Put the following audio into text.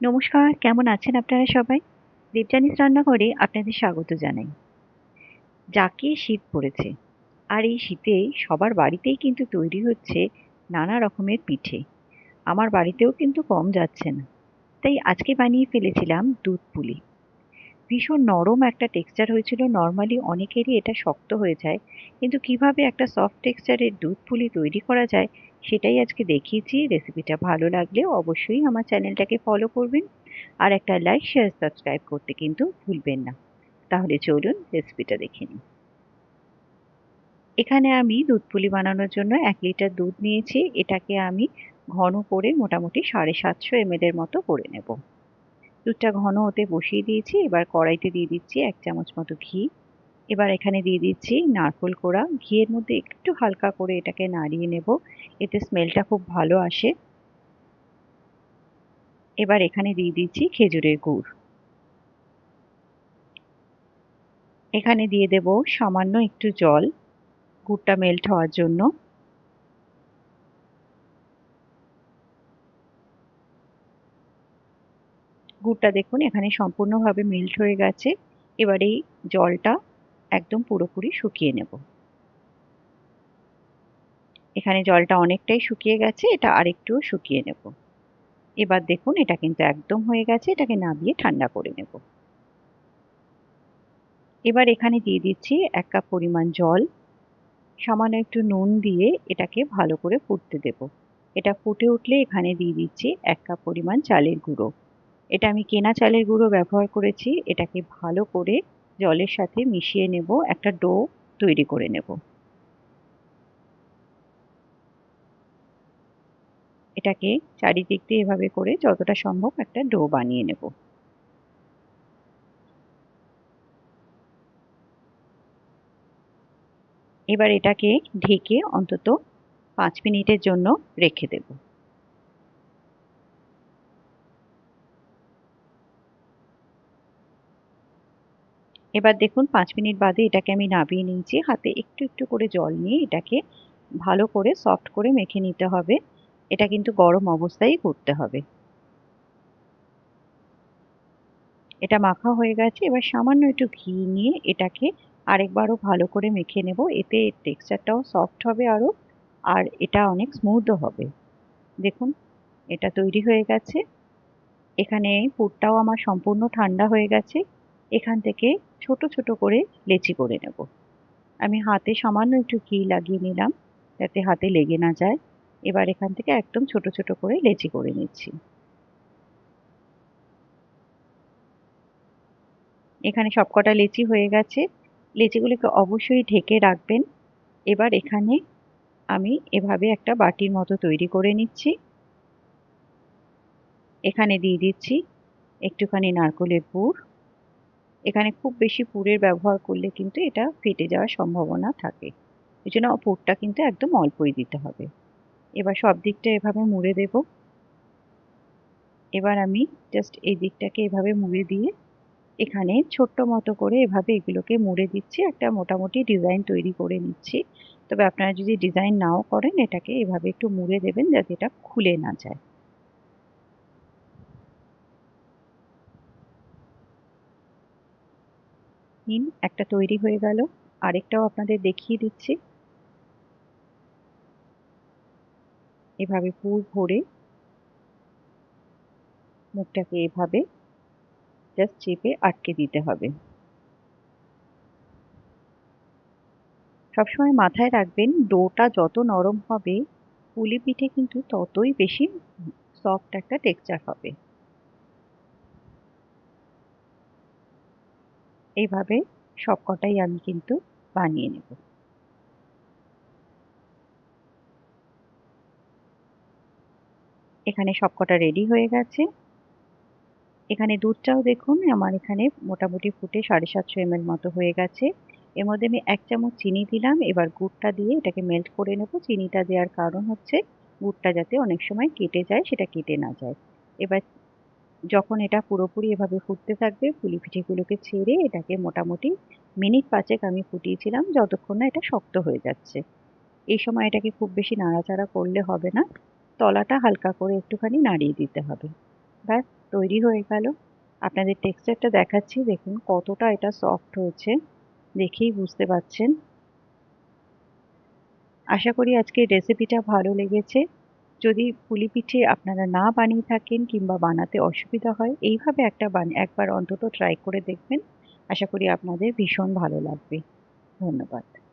নমস্কার, কেমন আছেন আপনারা সবাই? দেবযানীস রান্নাঘরে আপনাদের স্বাগত জানাই। জাঁকিয়ে শীত পড়েছে। আর এই শীতে সবার বাড়িতেই কিন্তু তৈরি হচ্ছে নানা রকমের পিঠে। আমার বাড়িতেও কিন্তু কম যাচ্ছে না। তাই আজকে বানিয়ে ফেলেছিলাম দুধ পুলি। ভীষণ নরম একটা টেক্সচার হয়েছিল। নরমালি অনেকেরই এটা শক্ত হয়ে যায়। কিন্তু কিভাবে একটা সফট টেক্সচারের দুধ পুলি তৈরি করা যায় সেটাই আজকে দেখিয়েছি। রেসিপিটা ভালো লাগলে অবশ্যই আমার চ্যানেলটাকে ফলো করবেন। আর একটা লাইক, শেয়ার, সাবস্ক্রাইব করতে কিন্তু ভুলবেন না। তাহলে চলুন রেসিপিটা দেখে নিই। এখানে আমি দুধ পুলি বানানোর জন্য 1 লিটার দুধ নিয়েছি। এটাকে আমি ঘন করে মোটামুটি 750 ml এর মতো করে নেব। দুধটা ঘন হতে বসিয়ে দিয়েছি। এবার কড়াইতে দিয়ে দিচ্ছি 1 চামচ মতো ঘি। এবার এখানে দিয়ে দিচ্ছি নারকোল কোড়া। ঘিয়ের মধ্যে একটু হালকা করে এটাকে নাড়িয়ে নেব। এতে স্মেলটা খুব ভালো আসে। এবার এখানে দিয়ে দিচ্ছি খেজুরের গুড়। এখানে দিয়ে দেব সামান্য একটু জল গুড়টা মেল্ট হওয়ার জন্য। গুড়টা দেখুন এখানে সম্পূর্ণভাবে মেল্ট হয়ে গেছে। এবার এই জলটা একদম পুরোপুরি শুকিয়ে নেব। এখানে জলটা অনেকটাই শুকিয়ে গেছে, এটা আরেকটুও শুকিয়ে নেব। এবার দেখুন এটা কিন্তু একদম হয়ে গেছে, এটাকে নামিয়ে ঠান্ডা করে নেব। এবার এখানে দিয়ে দিচ্ছি 1 কাপ পরিমাণ জল। সামান্য একটু নুন দিয়ে এটাকে ভালো করে ফুটতে দেব। এটা ফুটে উঠলে এখানে দিয়ে দিচ্ছি 1 কাপ পরিমাণ চালের গুঁড়ো। এটা আমি কেনা চালের গুঁড়ো ব্যবহার করেছি। এটাকে ভালো করে জলের সাথে মিশিয়ে নেব, একটা ডো তৈরি করে নেব। এটাকে চারিদিক দিয়ে এভাবে করে যতটা সম্ভব একটা ডো বানিয়ে নেব। এবার এটাকে ঢেকে অন্তত 5 মিনিটের জন্য রেখে দেব। এবার দেখুন 5 মিনিট বাদে এটাকে আমি নামিয়ে নিয়েছি। হাতে একটু একটু করে জল নিয়ে এটাকে ভালো করে সফট করে মেখে নিতে হবে। এটা কিন্তু গরম অবস্থায়ই করতে হবে। এটা মাখা হয়ে গেছে। এবার সামান্য একটু ঘি নিয়ে এটাকে আরেকবারও ভালো করে মেখে নেব। এতে টেক্সচারটাও সফট হবে আরো, আর এটা অনেক স্মুথও হবে। দেখুন এটা তৈরি হয়ে গেছে। এখানে পুরটাও আমার সম্পূর্ণ ঠান্ডা হয়ে গেছে। এখান থেকে ছোট ছোট করে লেচি করে নেব। আমি হাতে সামান্য একটু ঘি লাগিয়ে নিলাম যাতে হাতে লেগে না যায়। এবার এখান থেকে একদম ছোট ছোট করে লেচি করে নিচ্ছি। এখানে সবকটা লেচি হয়ে গেছে। লেচিগুলোকে অবশ্যই ঢেকে রাখবেন। এবার এখানে আমি এভাবে একটা বাটির মতো তৈরি করে নিচ্ছি। এখানে দিয়ে দিচ্ছি একটুখানি নারকোলের পুর। এখানে খুব বেশি পুরের ব্যবহার করলে কিন্তু এটা ফেটে যাওয়ার সম্ভাবনা থাকে। এজন্য পুরটা কিন্তু একদম অল্পই দিতে হবে। এবার সব দিকটা এভাবে মুড়ে দেব। এবার আমি জাস্ট এই দিকটাকে এভাবে মুড়ে দিয়ে এখানে ছোট্ট মতো করে এভাবে এগুলোকে মুড়ে দিচ্ছি। একটা মোটামুটি ডিজাইন তৈরি করে নিচ্ছি। তবে আপনারা যদি ডিজাইন নাও করেন এটাকে এভাবে একটু মুড়ে দেবেন যাতে এটা খুলে না যায়। নিন একটা তৈরি হয়ে গেল। আরেকটাও আপনাদের দেখিয়ে দিচ্ছি। এভাবে পুর ভরে মুখটাকে এভাবে জাস্ট চেপে আটকে দিতে হবে। সবসময় মাথায় রাখবেন ডোটা যত নরম হবে পুলি পিঠে কিন্তু ততই বেশি সফট একটা টেক্সচার হবে। এইভাবে সবকটাই আমি কিন্তু বানিয়ে নেব। এখানে সবকটা রেডি হয়ে গেছে। এখানে দুধটাও দেখুন আমার এখানে মোটামুটি ফুটে 750 ml মতো হয়ে গেছে। এর মধ্যে আমি 1 চামচ চিনি দিলাম। এবার গুড়টা দিয়ে এটাকে মেল্ট করে নেব। চিনিটা দেওয়ার কারণ হচ্ছে গুড়টা যাতে অনেক সময় কেটে যায়, সেটা কেটে না যায়। এবার যখন এটা পুরোপুরি এভাবে ফুটতে থাকবে পুলি পিঠেগুলোকে ছেড়ে এটাকে মোটামুটি মিনিট 5 আমি ফুটিয়েছিলাম যতক্ষণ না এটা শক্ত হয়ে যাচ্ছে। এই সময় এটাকে খুব বেশি নাড়াচাড়া করলে হবে না। তলাটা হালকা করে একটুখানি নাড়িয়ে দিতে হবে। ব্যাস তৈরি হয়ে গেল। আপনাদের টেক্সচারটা দেখাচ্ছি, দেখুন কতটা এটা সফট হয়েছে, দেখেই বুঝতে পারছেন। আশা করি আজকের রেসিপিটা ভালো লেগেছে। যদি পুলি পিঠে আপনারা না বানিয়ে থাকেন কিংবা বানাতে অসুবিধা হয়, এইভাবে একবার অন্তত ট্রাই করে দেখবেন। আশা করি আপনাদের ভীষণ ভালো লাগবে। ধন্যবাদ।